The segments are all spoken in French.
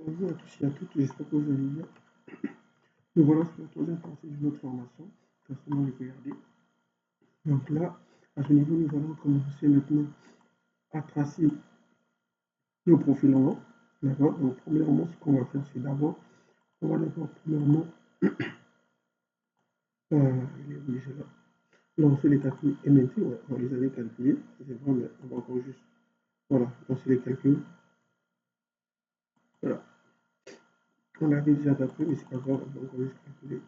Bonjour à tous et à toutes, j'espère que vous allez bien. Nous voilà sur la troisième partie de notre formation, concernant le PRD. Donc là, à ce niveau, nous allons commencer maintenant à tracer nos profils en haut. D'accord. Donc, premièrement, ce qu'on va faire, c'est d'abord, on va d'abord, premièrement, lancer les calculs MNT. Ouais, on les avait calculés, c'est vrai, mais on va encore juste, voilà, lancer les calculs. Voilà. On l'avait déjà calculé, mais c'est pas grave, on va encore juste calculer.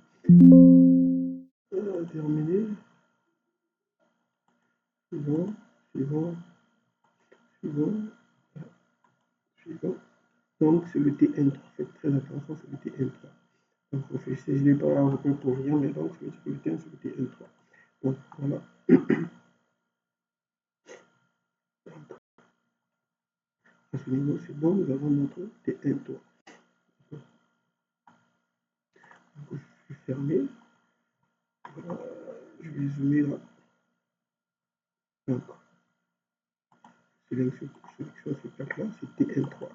Terminé. Suivant, suivant, suivant, suivant. Donc, c'est le TN3. Faites très attention, c'est le TN3. Donc, je ne l'ai pas repris pour rien, mais donc, ça veut dire que le TN, c'est le TN3. Donc, voilà. Donc, à ce niveau, c'est bon, nous avons notre TN3. Donc, je vais fermer. Voilà. Je vais zoomer là. Donc, sélection cette plaque-là, c'est TN3.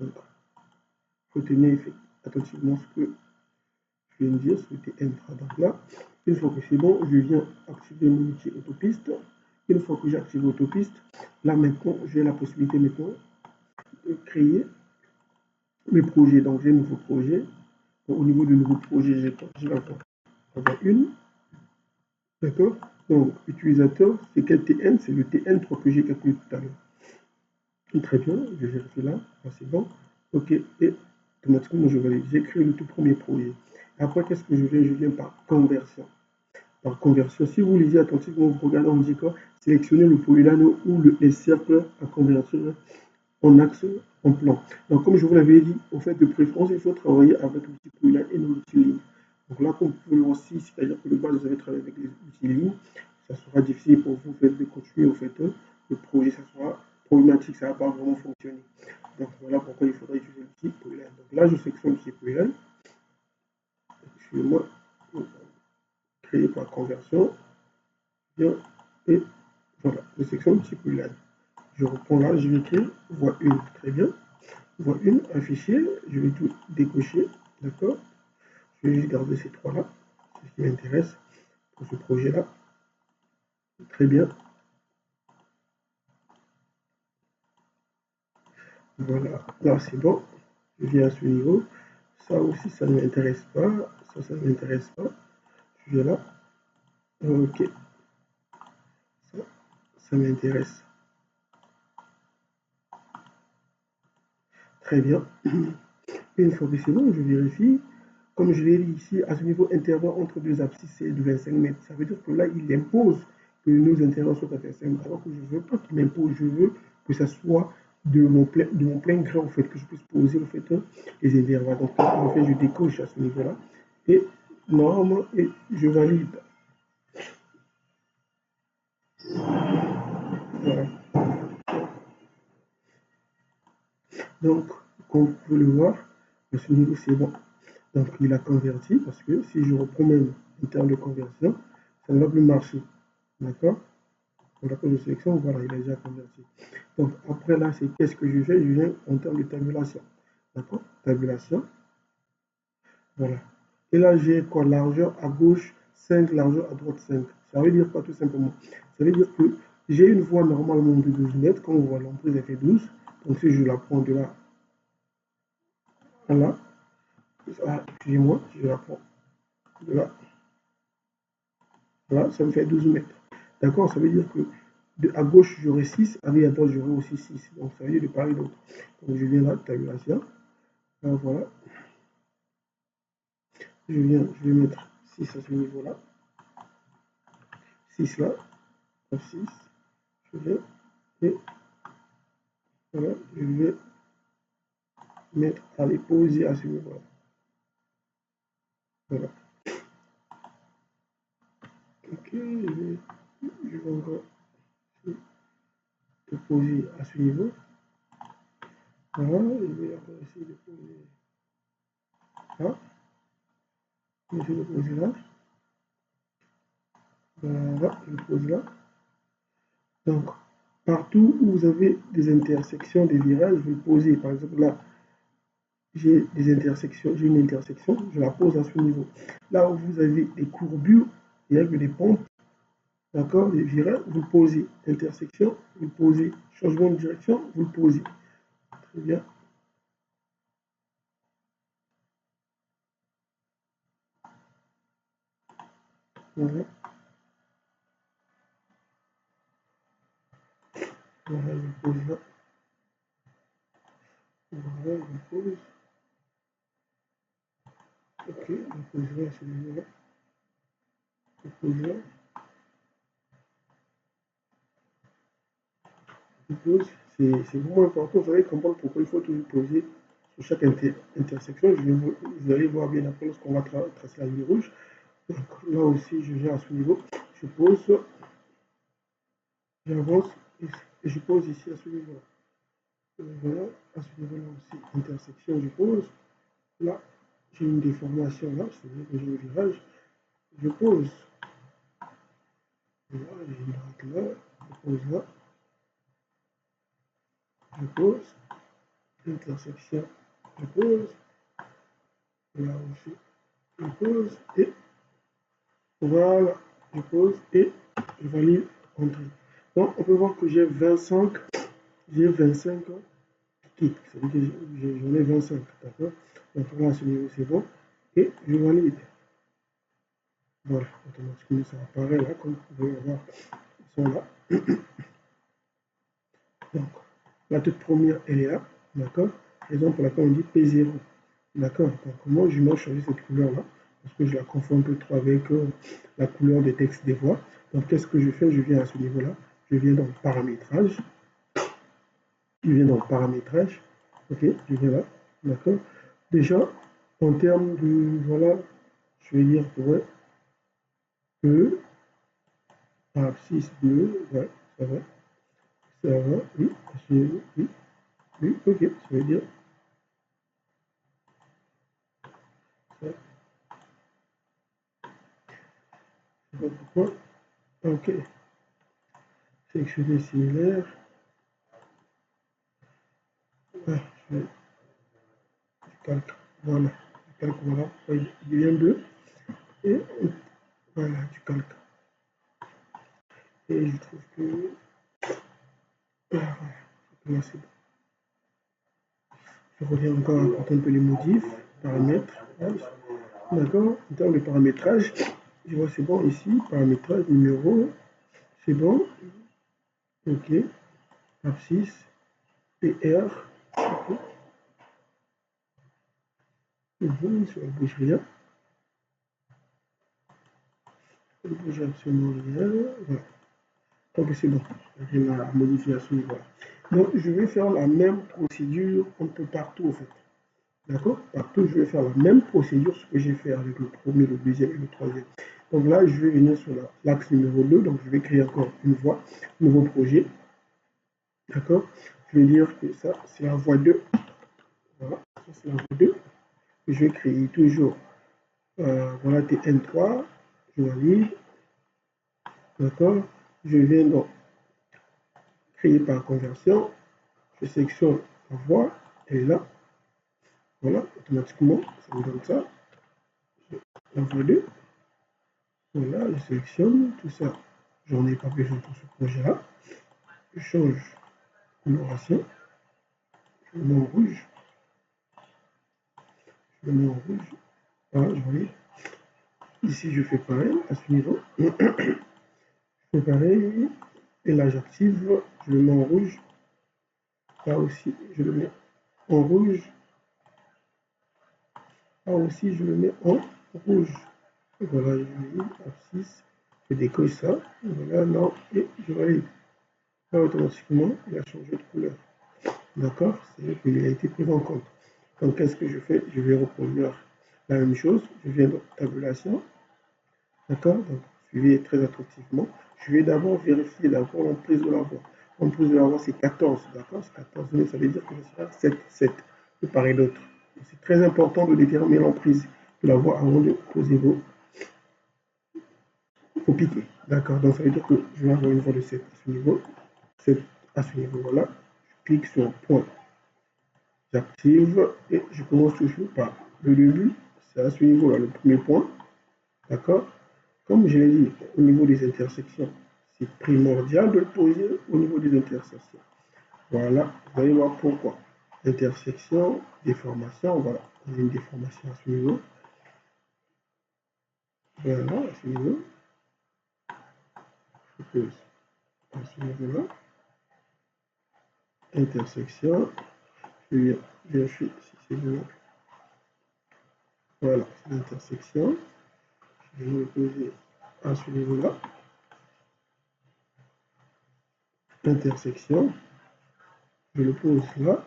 Donc, retenez attentivement ce que je viens de dire sur le TN3. Donc là, une fois que c'est bon, je viens activer mon outil autopiste. Une fois que j'active l'autopiste, là maintenant, j'ai la possibilité maintenant de créer mes projets. Donc j'ai un nouveau projet. Donc, au niveau du nouveau projet, je vais avoir une. D'accord. Donc utilisateur, c'est quel TN? C'est le TN3 que j'ai calculé tout à l'heure. Très bien, je vérifie là. Ah, c'est bon. OK. Et automatiquement, je valide. J'ai créé le tout premier projet. Après, qu'est-ce que je viens? Je viens par conversion. Par conversion, si vous lisez attentivement, vous regardez, on dit quoi? Sélectionnez le polylane ou les cercles à convertir en axe, en plan. Donc, comme je vous l'avais dit, au fait de préférence, il faut travailler avec l'outil polylane et non l'outil ligne. Donc là, comme vous pouvez le voir ici, c'est-à-dire que de base, vous avez travaillé avec l'outil ligne, ça sera difficile pour vous de continuer au fait le projet, ça sera problématique, ça ne va pas vraiment fonctionner. Donc voilà pourquoi il faudra utiliser l'outil polylane. Donc là, je sélectionne l'outil polylane. Excusez-moi, créé par conversion. Bien, et voilà, je sélectionne l'outil polylane. Je reprends là, je vais écrire voie 1, très bien. Voie 1, afficher, je vais tout décocher, d'accord. Je vais juste garder ces trois-là, c'est ce qui m'intéresse pour ce projet-là. Très bien. Voilà, là c'est bon. Je viens à ce niveau. Ça aussi, ça ne m'intéresse pas. Ça ne m'intéresse pas. Je viens là. Ok. Ça m'intéresse. Très bien. Une fois que c'est bon, je vérifie. Comme je l'ai dit ici, à ce niveau intérieur entre deux abscisses, c'est de 25 mètres. Ça veut dire que là, il impose que nos intérieurs soient à 25 mètres. Alors que je ne veux pas qu'il m'impose, je veux que ça soit de mon plein gré, en fait, que je puisse poser en fait, les intervalles. Donc, en fait, je décoche à ce niveau-là. Et normalement, et je valide. Voilà. Donc, comme vous pouvez le voir, à ce niveau, c'est bon. Donc, il a converti parce que si je reprends même en termes de conversion, ça ne va plus marcher. D'accord? Voilà que je sélectionne, voilà, il a déjà converti. Donc, après là, c'est qu'est-ce que je fais? Je viens en termes de tabulation. D'accord? Tabulation. Voilà. Et là, j'ai quoi? Largeur à gauche 5, largeur à droite 5. Ça veut dire quoi tout simplement? Ça veut dire que j'ai une voie normalement de 12 mètres. Comme on voit, l'emprise a fait 12. Donc, si je la prends de là à là, excusez-moi, je la prends de là. Voilà, ça me fait 12 mètres. D'accord? Ça veut dire que à gauche, j'aurai 6, à droite, j'aurai aussi 6. Donc, ça veut dire de part et d'autre. Donc, je viens là, tabulation. Là, voilà. Je vais mettre 6 à ce niveau-là. 6 là. 6. Je viens. Et voilà, je vais mettre à les poser à ce niveau-là. Voilà. Ok, je vais encore te poser à ce niveau. Voilà, je vais encore essayer de poser là. Je vais le poser là. Voilà, je le pose là. Donc, partout où vous avez des intersections, des virages, vous le posez. Par exemple, là, j'ai des intersections, j'ai une intersection, je la pose à ce niveau. Là où vous avez des courbures, il y a que des pompes, d'accord, des virages, vous posez intersection, vous posez changement de direction, vous le posez. Très bien. Voilà. Voilà, je pose là. Voilà, je pose. Ok, je poserai à ce niveau-là. Je pose là. Je pose. C'est vraiment important. Vous allez comprendre pourquoi il faut toujours poser sur chaque intersection. Vous allez voir bien après lorsqu'on va tracer la ligne rouge. Donc là aussi, je viens à ce niveau. Je pose, j'avance et je pose ici à ce niveau-là. Voilà, à ce niveau-là aussi, intersection, je pose. Là, j'ai une déformation là, c'est-à-dire que j'ai un virage. Je pose. Là, j'ai une droite là, je pose là, je pose. Intersection, je pose. Là aussi, je pose et voilà, je pose et je valide entrer. Donc, on peut voir que j'ai 25 kits, c'est-à-dire que j'en ai 25, d'accord? Donc là, à ce niveau, c'est bon. Et je valide. Voilà, automatiquement, ça apparaît là, comme vous pouvez voir, ils sont là. Donc, la toute première, elle est là, d'accord? Raison pour laquelle on dit P0, d'accord? Donc, moi, je vais changer cette couleur-là, parce que je la confonds un peu trop avec la couleur des textes des voix. Donc, qu'est-ce que je fais? Je viens à ce niveau-là, je viens dans paramétrage, ok? Je viens là, d'accord? Déjà, en termes de, voilà, je vais dire que, ouais, que, abscisse bleu, ouais, ça va, oui, oui, oui, ok, ça veut dire, ça, je sais pas pourquoi, ok, sélectionner similaire, ouais, je calque, voilà, je calque, voilà, il devient bleu, et voilà, tu calques, et je trouve que, voilà, là c'est bon. Je reviens encore à apporter un peu les modifs, paramètres, d'accord, en termes de paramétrage, je vois c'est bon ici, paramétrage numéro, c'est bon, ok, abscisse, PR, ok, ça ne bouge rien, ça ne bouge absolument rien, voilà, donc c'est bon, j'ai la modification, voilà. Donc je vais faire la même procédure un peu partout en fait, d'accord, partout je vais faire la même procédure, ce que j'ai fait avec le premier, le deuxième et le troisième. Donc là, je vais venir sur l'axe numéro 2, donc je vais créer encore une voie, nouveau projet, d'accord, je vais dire que ça, c'est la voie 2, voilà, ça c'est la voie 2, je vais créer toujours, voilà, TN3, je valide, d'accord, je viens donc créer par conversion, je sélectionne la voie, elle est là, voilà, automatiquement, ça me donne ça, la voie 2, voilà, je sélectionne tout ça, j'en ai pas besoin pour ce projet-là, je change de coloration, je le mets en rouge, je le mets en rouge, voilà, je valide. Ici, je fais pareil à ce niveau. Je fais pareil. Et là, j'active. Je le mets en rouge. Là aussi, je le mets en rouge. Là aussi, je le mets en rouge. Et voilà, je valide. F6. Je décolle ça. Voilà, non. Et je valide. Là, automatiquement, il a changé de couleur. D'accord? C'est-à-dire qu'il a été pris en compte. Donc, qu'est-ce que je fais? Je vais reproduire la même chose. Je viens dans tabulation. D'accord? Donc, suivez très attentivement. Je vais d'abord vérifier d'abord l'emprise de la voie. L'emprise de la voie, c'est 14. D'accord? C'est 14, mais ça veut dire que ce sera 7, 7 de part et d'autre. C'est très important de déterminer l'emprise de la voie avant de poser vos piquets. D'accord? Donc, ça veut dire que je vais avoir une voie de 7 à ce niveau. 7 à ce niveau, voilà. Je clique sur un point j'active et je commence toujours par le début. C'est à ce niveau-là le premier point. D'accord? Comme je l'ai dit, au niveau des intersections, c'est primordial de le poser au niveau des intersections. Voilà, vous allez voir pourquoi. Intersection, déformation, voilà. On a une déformation à ce niveau. Voilà, à ce niveau. Je pose à ce niveau-là. Intersection. Je vérifie si c'est bon. Voilà, c'est l'intersection. Je vais le poser à ce niveau-là. Intersection. Je le pose là.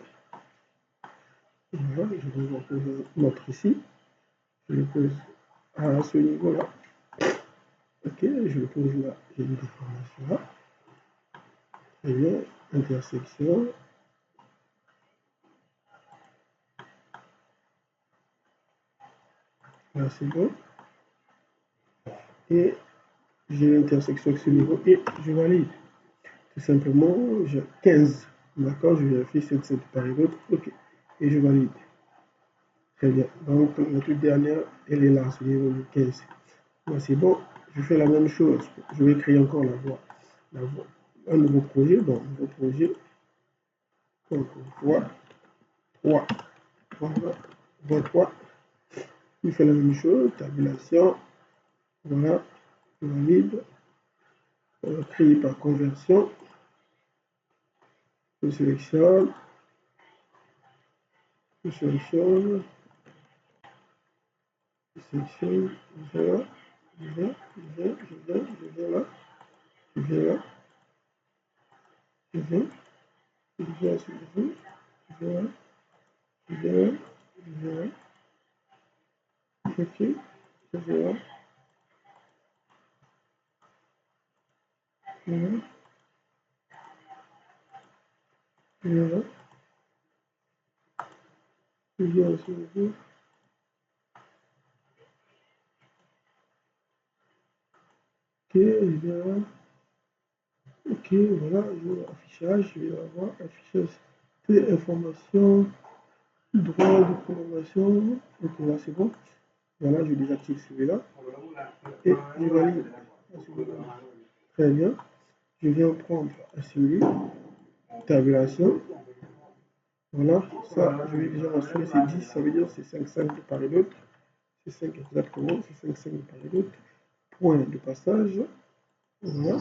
Voilà, je vais en poser un autre ici. Je le pose à ce niveau-là. Ok, je le pose là. J'ai une déformation là. Très bien. Intersection. Là, c'est bon. Et j'ai l'intersection avec ce niveau et je valide. Tout simplement, j'ai 15. D'accord, je vérifie cette par l'autre. Ok. Et je valide. Très bien. Donc, la toute dernière, elle est là, ce niveau de 15. Là, c'est bon. Je fais la même chose. Je vais créer encore la voie. Un nouveau projet. Donc, nouveau projet. Donc, voie 3. Voilà. Voie 3. Je fais la même chose. Tabulation. Voilà. Je valide. Créer par conversion. Je sélectionne. Je sélectionne. Je sélectionne. Je vais là. Je viens. Je viens. Je viens. Je viens là. Je viens là. Je viens. Je viens à ce niveau. Je viens là. Je viens là. Je viens là. Ok. Je viens là. Je viens là. Je viens là. Je viens à ce niveau. Ok. Je viens là. Ok. Voilà. Je vais affichage. Je vais avoir affichage des informations. Droit de programmation. Ok. Là, c'est bon. Voilà. Je désactive celui-là. Et je valide. Très bien. Je viens prendre un celui. Tabulation. Voilà, ça, je vais déjà mentionner, c'est 10, ça veut dire c'est 5 de part et d'autre. C'est 5 exactement, c'est 5 de part et d'autre. Point de passage. Voilà.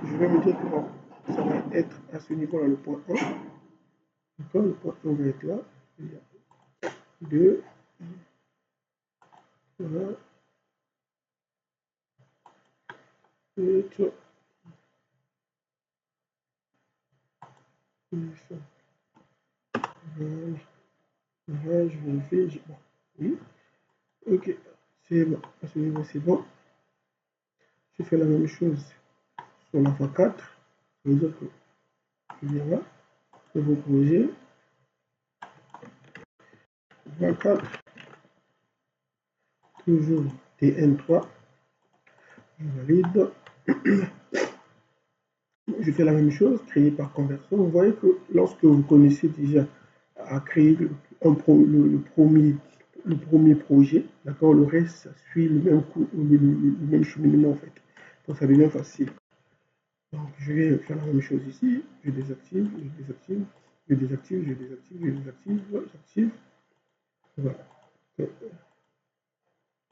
Je vais me dire que ça va être à ce niveau-là le point 1. D'accord, le point 1 va être là. Il y a 2. Voilà. Et 3. Voilà. Voilà, je vérifie. Bon. Oui. Ok. C'est bon. À ce niveau, c'est bon. Je fais la même chose sur la fois 4. Ça veut dire que je viens là. Nouveau projet. 24. Toujours TN3. Je valide. Je fais la même chose, créer par conversion. Vous voyez que lorsque vous connaissez déjà à créer le premier projet, d'accord, le reste, ça suit le même coup, le même cheminement en fait. Donc ça devient facile. Donc je vais faire la même chose ici. Je désactive, je désactive, je désactive, je désactive, je désactive, j'active. Voilà.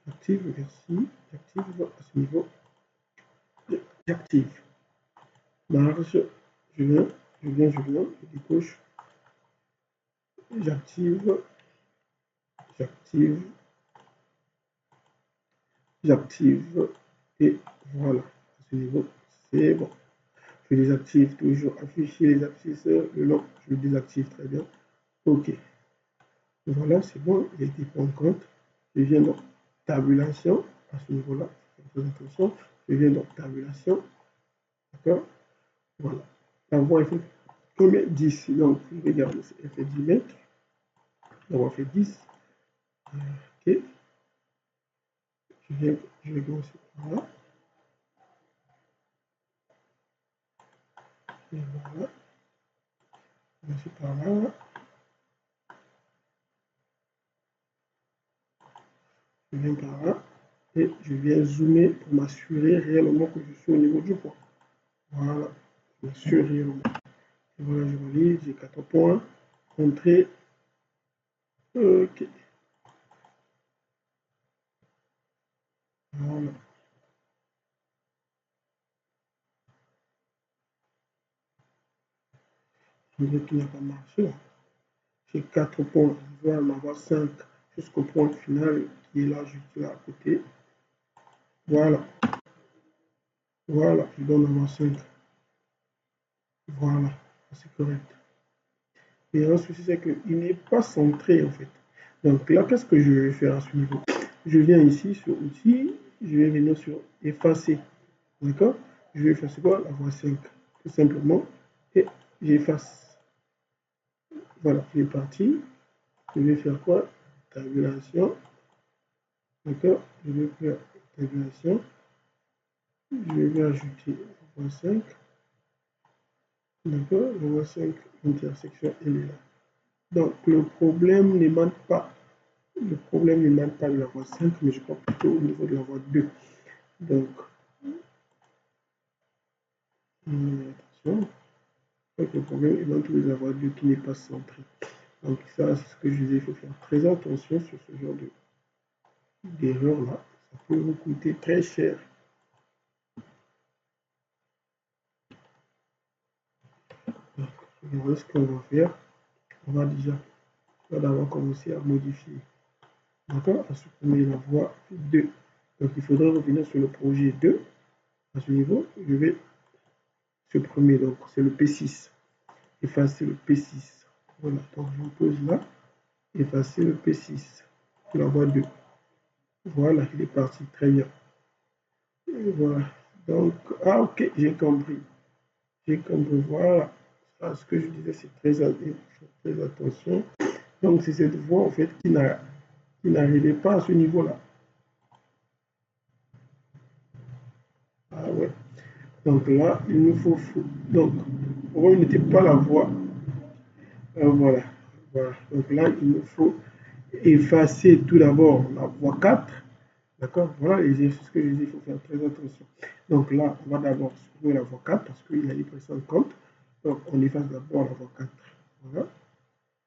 J'active, merci. J'active à ce niveau. J'active. Marge, je viens, je décoche. J'active, j'active, j'active et voilà. À ce niveau, c'est bon. Je désactive toujours, afficher les afficheurs, le nom, je le désactive très bien. OK. Voilà, c'est bon, il a été pris en compte. Je viens dans tabulation à ce niveau-là. Attention, je viens dans tabulation. D'accord? Voilà. La voie est faite combien? 10. Donc, regarde, elle fait 10 mètres. La voie fait 10. OK. Je vais commencer par là. Et voilà. Commencer par là. Je viens par là et je viens zoomer pour m'assurer réellement que je suis au niveau du point. Voilà, je m'assure réellement. Et voilà, je valide, j'ai 4 points. Entrée. Ok. Voilà. Je dirais qu'il n'a pas marché là. J'ai 4 points. Je dois en avoir 5 jusqu'au point final qui est là, juste là à côté. Voilà. Voilà, je dois en avoir 5. Voilà, c'est correct. Et un souci, c'est qu'il n'est pas centré en fait. Donc là, qu'est-ce que je vais faire à ce niveau? Je viens ici sur outils, je vais venir sur effacer. D'accord? Je vais effacer quoi? La voie 5. Tout simplement. Et j'efface. Voilà, il est parti. Je vais faire quoi? Tabulation. D'accord? Je vais faire tabulation. Je vais ajouter la voie 5. D'accord? La voie 5, intersection, elle est là. Donc le problème n'émane pas. Le problème n'émane pas de la voie 5, mais je crois plutôt au niveau de la voie 2. Donc, attention, le problème émane toujours de la voie 2 qui n'est pas centrée. Donc ça, c'est ce que je disais, il faut faire très attention sur ce genre d'erreur-là. Ça peut vous coûter très cher. Donc, regardez ce qu'on va faire. On va déjà d'abord commencer à modifier. D'accord? À supprimer la voie 2. Donc il faudra revenir sur le projet 2. À ce niveau, je vais supprimer. Donc c'est le P6. Effacer le P6. Voilà, donc je pose là. Effacer le P6. Je la voie 2. Voilà, il est parti. Très bien. Et voilà. Donc, ah ok, j'ai compris. J'ai compris. Voilà. Ça, ce que je disais, c'est très attention. Donc, c'est cette voie en fait qui n'arrivait pas à ce niveau-là. Ah ouais. Donc là, il nous faut. Donc, pour eux, il n'était pas la voie. Voilà. Voilà. Donc là, il nous faut effacer tout d'abord la voie 4. D'accord? Voilà les exercices que je dis, il faut faire très attention. Donc là, on va d'abord supprimer la voie 4 parce qu'il a été pris en compte. Donc on efface d'abord la voie 4. Voilà.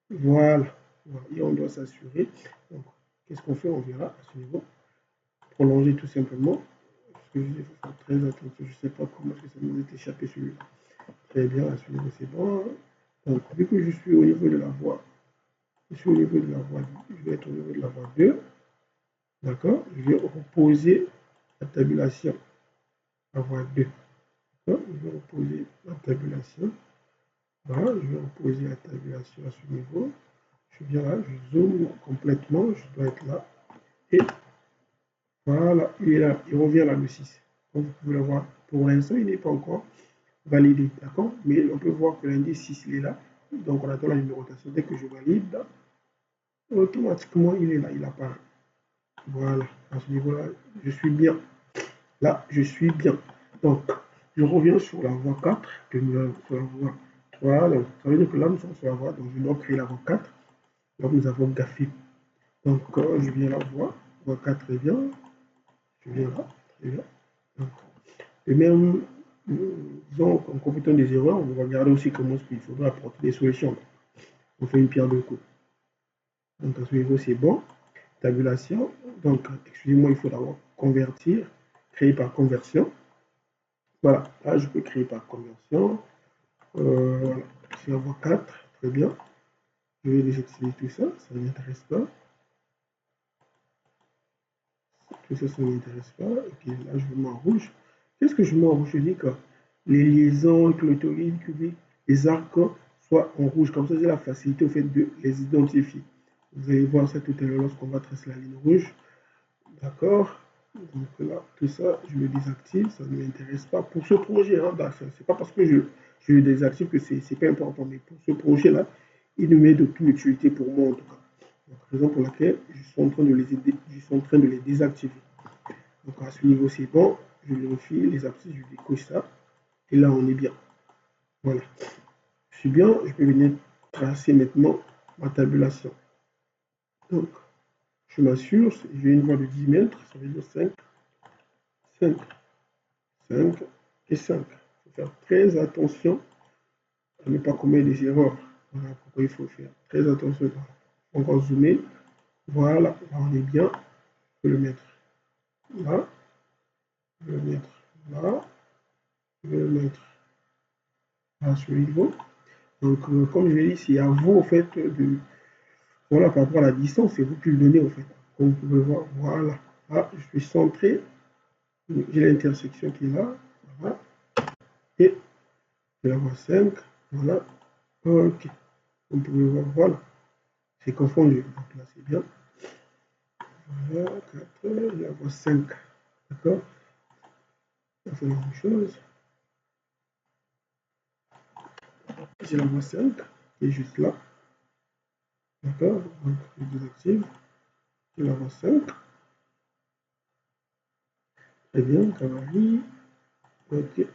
Voilà. Voilà. Et on doit s'assurer. Donc, qu'est-ce qu'on fait? On verra à ce niveau. Prolonger tout simplement. Parce que je dis, il faut faire très attention. Je ne sais pas comment est-ce que ça nous est échappé celui-là. Très bien, à ce niveau, c'est bon. Donc, vu que je suis au niveau de la voie, je suis au niveau de la voie, je vais être au niveau de la voie 2. D'accord? Je vais reposer la tabulation à voie 2. Je vais reposer la tabulation. Voilà, je vais reposer la tabulation à ce niveau. Je viens là, je zoome complètement, je dois être là. Et voilà, il est là, il revient là le 6. Donc vous pouvez le voir. Pour l'instant, il n'est pas encore validé, d'accord? Mais on peut voir que l'indice 6, il est là. Donc on attend la numérotation. Dès que je valide, automatiquement, il est là, il apparaît. Voilà, à ce niveau-là, je suis bien. Là, je suis bien. Donc, je reviens sur la voie 4, que nous avons sur la voie 3. Donc, ça veut dire que là, nous sommes sur la voie. Donc, je dois créer la voie 4. Donc, nous avons gaffé. Donc, je viens la voie 4 est bien. Je viens là, très bien. Donc, et même, disons, en complétant des erreurs, on va regarder aussi comment il faudra apporter des solutions. On fait une pierre de coups. Donc, à ce niveau, c'est bon. Tabulation. Donc, excusez-moi, il faut d'abord convertir, créer par conversion. Voilà, là, je peux créer par conversion. Voilà, c'est la voie 4, très bien. Je vais désactiver tout ça, ça ne m'intéresse pas. Tout ça, ça ne m'intéresse pas. Ok, là, je mets en rouge. Qu'est-ce que je mets en rouge? Je dis que les liaisons, clotorines, cubiques, les arcs soient en rouge. Comme ça, j'ai la facilité au fait de les identifier. Vous allez voir ça tout à l'heure lorsqu'on va tracer la ligne rouge. D'accord? Donc là, tout ça, je le désactive, ça ne m'intéresse pas. Pour ce projet, hein, c'est pas parce que je le désactive que c'est pas important, mais pour ce projet-là, il ne m'est d'aucune utilité pour moi en tout cas. Donc, raison pour laquelle je suis en train de les désactiver. Donc à ce niveau, c'est bon, je vérifie les abscisses, je décoche ça, et là on est bien. Voilà. Je suis bien, je peux venir tracer maintenant ma tabulation. Donc, je m'assure, j'ai une voie de 10 mètres, ça veut dire 5, 5, 5 et 5. Il faut faire très attention à ne pas commettre des erreurs. Voilà pourquoi il faut faire très attention. On va zoomer. Voilà, là on est bien. Je peux le mettre là. Je vais le mettre là. Je vais le mettre là sur le niveau. Donc, comme je l'ai dit, c'est à vous, en fait, de. Voilà, par rapport à la distance, c'est vous qui le donnez, en fait. Comme vous pouvez voir, voilà. Là, je suis centré. J'ai l'intersection qui est là. Voilà. Et je la vois 5. Voilà. Ok. Comme vous pouvez voir, voilà. C'est confondu. Donc là, c'est bien. Voilà, 4. Je la vois 5. D'accord? On fait la même chose. Je la vois 5. Qui est juste là. D'accord? Donc, je désactive. Je la vois 5. Très bien, cavalerie. Ok. Et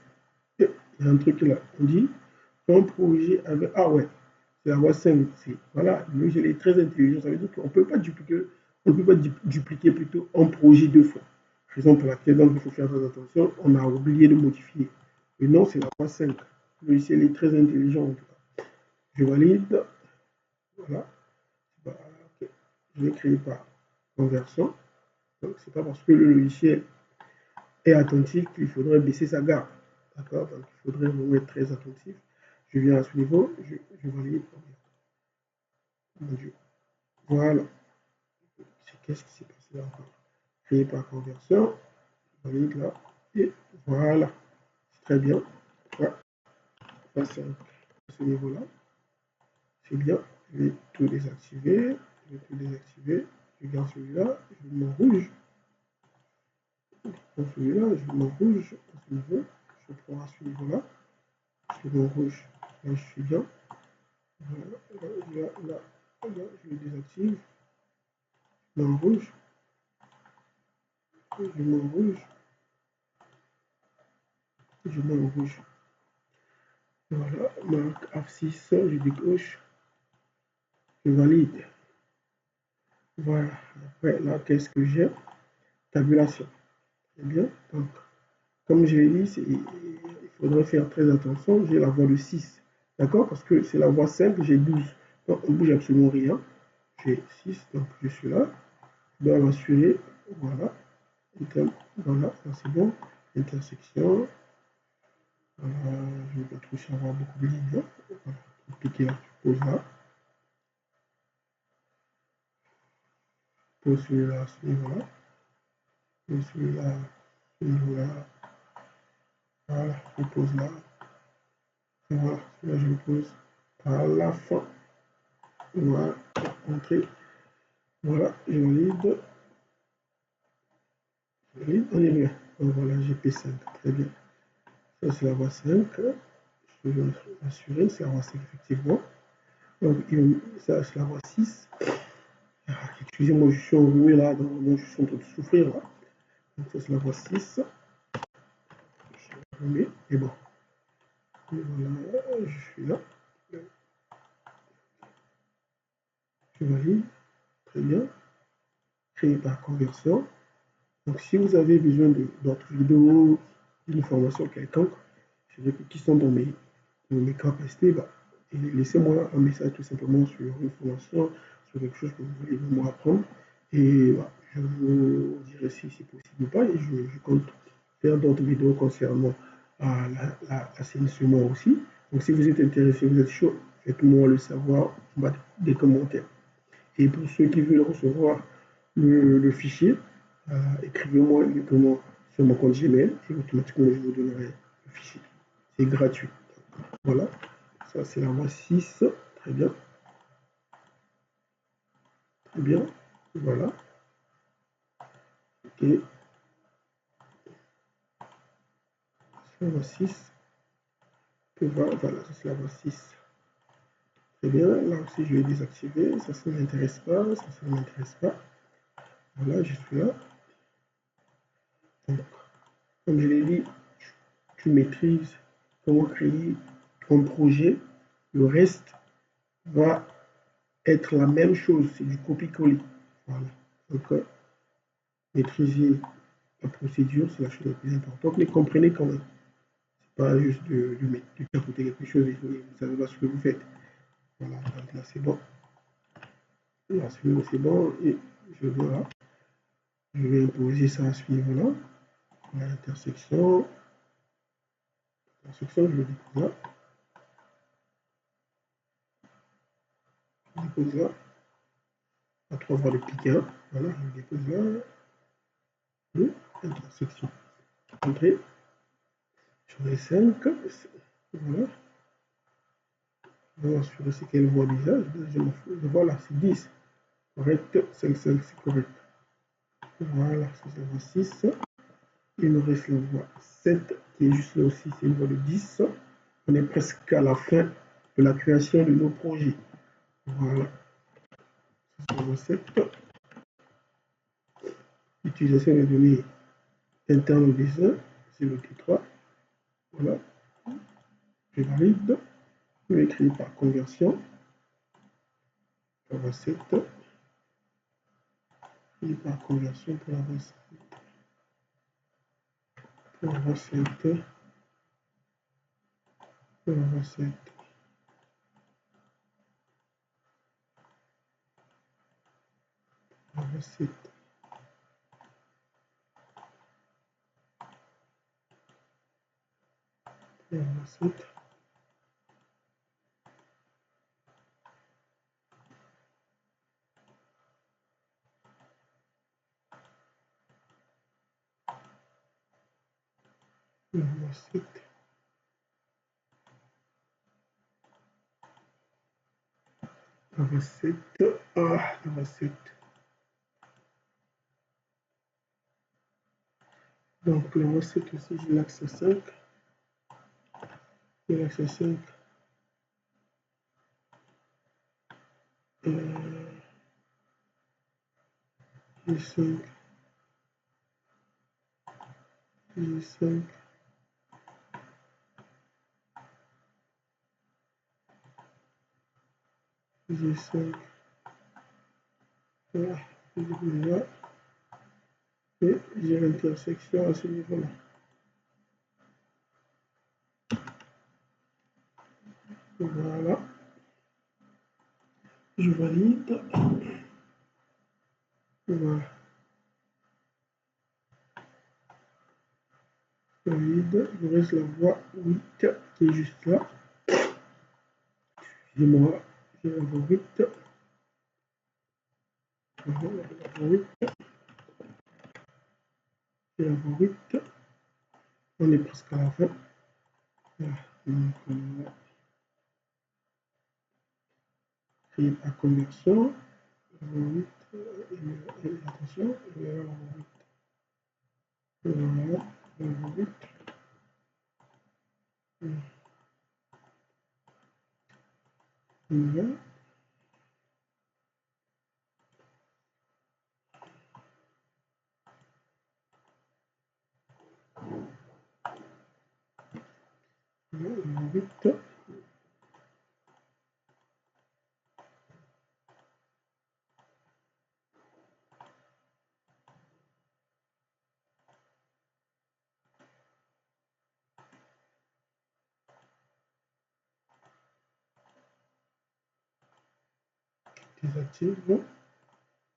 il y a un truc là. On dit un projet avec. Ah ouais, c'est la voie 5. Voilà, le logiciel est très intelligent. Ça veut dire qu'on ne peut pas dupliquer, on ne peut pas dupliquer plutôt un projet deux fois. Raison pour laquelle donc, il faut faire très attention. On a oublié de modifier. Et non, c'est la voie 5. Le logiciel est très intelligent en tout cas. Je valide. Voilà. Bah, okay. Je vais créer par conversion. Donc, c'est pas parce que le logiciel est attentif qu'il faudrait baisser sa garde. D'accord? Donc, il faudrait vraiment être très attentif. Je viens à ce niveau, je valide. Mon Dieu. Voilà. Qu'est-ce qui s'est passé là encore? Créer par conversion. Je valide là. Et voilà. C'est très bien. Voilà. Passer à ce niveau-là. C'est bien. Je vais tout désactiver. Je vais tout désactiver. Je garde celui-là. Je mets en rouge. Pour celui-là, je mets en rouge à ce niveau. Je prends à ce niveau-là. Je mets en rouge. Là, je suis bien. Voilà. Là, je le désactive. Je mets en rouge. Je mets en rouge. Je mets en rouge. Voilà. Marque F6. Je décoche. Je valide. Voilà. Après, là, qu'est-ce que j'ai? Tabulation. Très bien. Donc, comme je l'ai dit, il faudrait faire très attention. J'ai la voie de 6. D'accord? Parce que c'est la voie 5, j'ai 12. Donc, on ne bouge absolument rien. J'ai 6, donc je suis là. Je dois m'assurer. Voilà. Voilà, c'est bon. Intersection. Voilà, je vais pas trop savoir beaucoup de lignes. Voilà. Cliquer là, je pose là. Pose celui-là à ce niveau-là. Pose celui-là à ce niveau-là. Voilà, je pose là. Et voilà, là je le pose à la fin. Voilà, entrée. Voilà, je valide. On est bien. Donc voilà, GP5, très bien. Ça c'est la voie 5. Je vais m'assurer, c'est la voie 5 effectivement. Donc ça c'est la voie 6. Excusez-moi, je suis enroué là, donc je suis en train de souffrir là. Donc ça c'est la voie 6. Je suis enroué, et bon. Et voilà, je suis là. Je valide, très bien. Créer par conversion. Donc si vous avez besoin d'autres vidéos, d'une formation quelconque, qui sont dans mes capacités, bah, laissez-moi un message tout simplement sur une formation, sur quelque chose que vous voulez vraiment apprendre. Et bah, je vous dirai si c'est possible ou pas. Et je compte faire d'autres vidéos concernant l'assainissement aussi. Donc si vous êtes intéressé, vous êtes chaud, faites-moi le savoir en bas des commentaires. Et pour ceux qui veulent recevoir le fichier, écrivez-moi uniquement sur mon compte Gmail et automatiquement je vous donnerai le fichier. C'est gratuit. Voilà, ça c'est la voie 6. Très bien. Très bien. Voilà. Et c'est la voie 6. Et voilà, ça c'est la voie 6. Très bien. Là aussi je vais désactiver. Ça ne m'intéresse pas. Ça ne m'intéresse pas. Voilà, je suis là. Donc, comme je l'ai dit, tu maîtrises comment créer ton projet. Le reste va être la même chose, c'est du copier-coller. Voilà. Donc, maîtriser la procédure, c'est la chose la plus importante, mais comprenez quand même. C'est pas juste de tapoter quelque chose et vous savez pas ce que vous faites. Voilà, donc là c'est bon. Là c'est bon et je vais imposer ça à ce niveau-là. L'intersection, je le dépose là. Je le dépose là. À 3 fois le piqué 1. Voilà, je le dépose là. Et intersection. Entrée. Sur les 5. Voilà. On va assurer c'est qu'elle voit l'usage. Voilà, c'est 10. Correct. 5, 5, c'est correct. Voilà, c'est la voie 6. Il nous reste la voie 7 qui est juste là aussi, c'est une voie de 10. On est presque à la fin de la création de nos projets. Voilà. C'est la voie 7. Utilisation des données internes au dessin, c'est le T3. Voilà. Je valide. Je vais écrire par conversion. La voie 7. Et par conversion pour la voie 7. Pour la voie 7. Pour la voie 7. La voie 7. La voie 7. La voie 7. La voie 7. Ah, la voie 7. Donc la voie 7 aussi, j'ai l'axe 5. Et l'axe 5. G5. G5. G5. Voilà. Et j'ai l'intersection à ce niveau-là. Voilà. Je valide. Voilà. Je valide. Il me reste la voie 8 qui est juste là. Excusez-moi. J'ai la voie 8. Voilà, la voie 8. J'ai la voie 8. On est presque à la fin. Voilà. Donc, créer par conversion. La voie 8. Attention. Voilà la voie 8. Voilà la voie 8. Voilà. La 8. Désactive.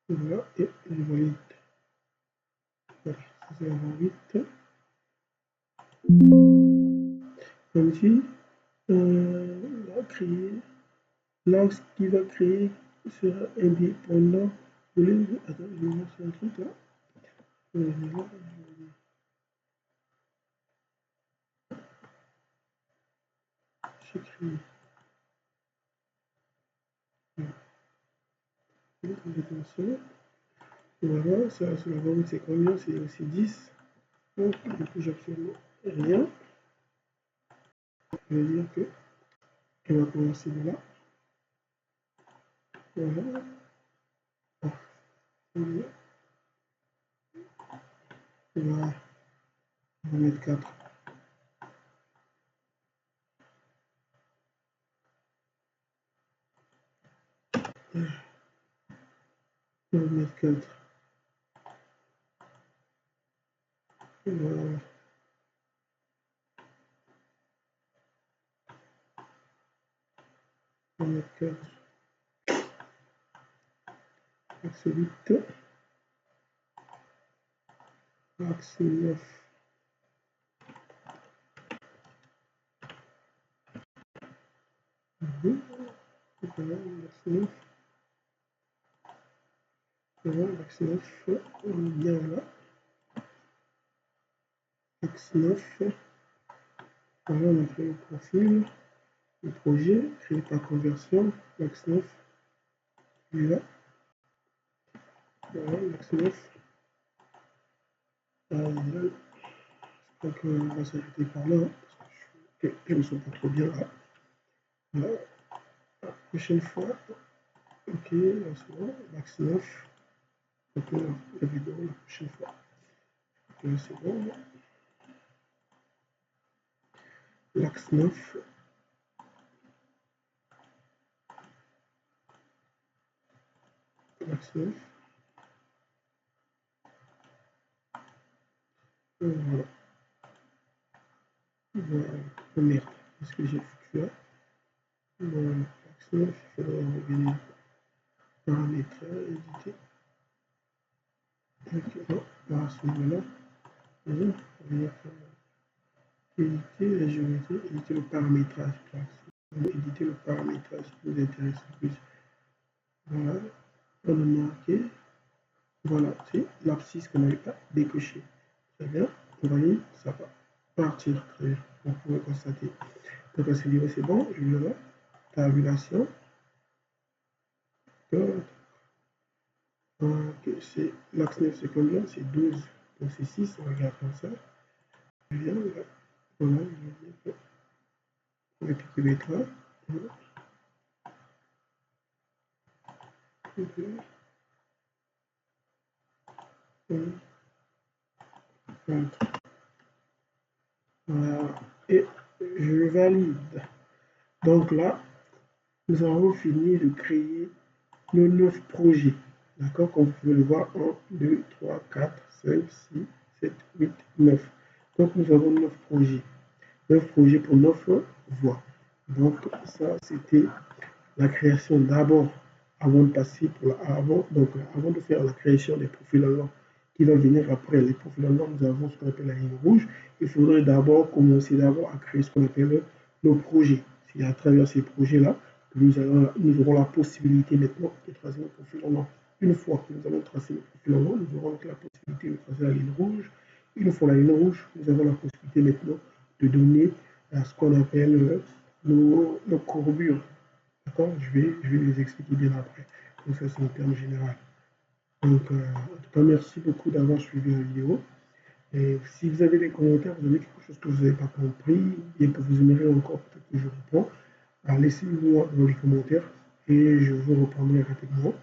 Voilà. Et je valide. Voilà. C'est la voie 8. Ici, on va créer l'axe qui va créer sera indépendant de l'autre. Attends, je vais mettre un truc là. J'ai créé. Voilà, ça sur la borne c'est combien? C'est aussi 10. Donc je ne touche absolument rien. Je vais dire que on va commencer de là. Voilà. Voilà. On va mettre 4. On va mettre 4. Voilà. Axe 8, axe 9. Voilà, l'axe 9. Voilà, l'axe 9, on est bien là. Axe 9. Voilà, on a fait le profil, le projet, créé par conversion. L'axe 9, il est là. Voilà, l'axe 9. Je crois qu'on va s'arrêter par là. Je ne me sens pas trop bien là. Voilà. La prochaine fois. Ok, là c'est bon. L'axe 9. Ok, la vidéo la prochaine fois. Ok, c'est bon. L'axe 9. L'axe 9. Voilà. Voilà. Oh merde. Qu'est-ce que j'ai foutu là? Voilà. L'axe 9. Il faudra revenir. Paramètres, éditer. Ok, non. Là, à ce moment-là. Revenir. Éditer la géométrie. Éditer le paramétrage. Éditer le paramétrage qui nous intéresse le plus. Voilà. On a marqué. Voilà, c'est l'abscisse qu'on n'avait pas décoché. Très bien, on va lire, ça va partir. Très bien, on pourrait constater. Donc à ce niveau, c'est bon, je viens là, tabulation. C'est l'axe 9, c'est combien? C'est 12. Donc c'est 6, on regarde comme ça. Je viens là, voilà, je viens avec le kilomètre là. Voilà. Voilà. Et je valide. Donc là, nous avons fini de créer nos 9 projets. D'accord? Comme vous pouvez le voir, 1, 2, 3, 4, 5, 6, 7, 8, 9. Donc nous avons 9 projets. 9 projets pour 9 voies. Donc ça, c'était la création d'abord, avant de passer pour avant de faire la création des profils en langue qui va venir après les profils en langue, nous avons ce qu'on appelle la ligne rouge. Il faudrait d'abord commencer d'abord à créer ce qu'on appelle nos projets. C'est à travers ces projets-là que nous aurons la possibilité maintenant de tracer nos profils en langue. Une fois que nous avons tracé le profil en langue, nous aurons la possibilité de tracer la ligne rouge. Une fois la ligne rouge, nous avons la possibilité maintenant de donner ce qu'on appelle nos courbures. D'accord, je vais les expliquer bien après. Donc ça, c'est en termes général. Donc, en tout cas, merci beaucoup d'avoir suivi la vidéo. Et si vous avez des commentaires, vous avez quelque chose que vous n'avez pas compris, et que vous aimeriez encore peut-être que je réponds, laissez-le-moi dans les commentaires et je vous répondrai rapidement.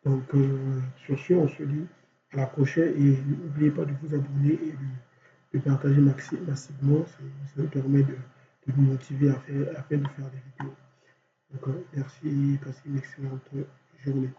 Donc, sur ce, on se dit à la prochaine et n'oubliez pas de vous abonner et de partager massivement. Ça nous permet de nous motiver à faire de faire des vidéos. Donc, merci, passez une excellente journée.